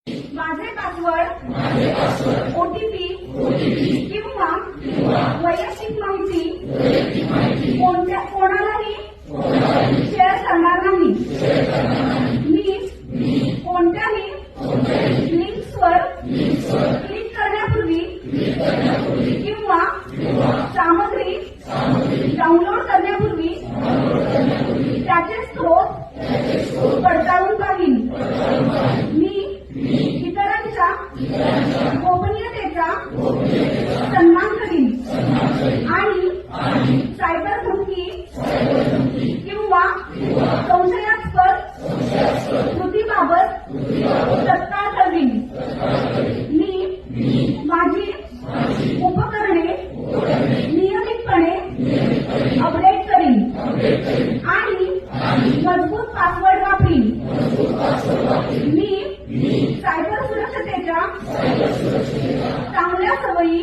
माझे password OTP किंवा वैयक्तिक माहिती कोणालाही शेअर करणार नाही। मी कोणत्याही लिंक्सवर क्लिक करण्यापूर्वी किंवा सामग्री डाउनलोड करण्यापूर्वी त्याचे स्रोत पडताळून पाहीन। मी इतरांच्या गोपनीयतेचा सन्मान करीन आणि सायबर धमकी किंवा संशयास्पद कृतीबाबत तत्काळ कळवीन। मी माझी उपकरणे नियमितपणे अपडेट करीन आणि मजबूत पासवर्ड वापरीन। मी सायबर सुरक्षतेच्या चांगल्या सवयी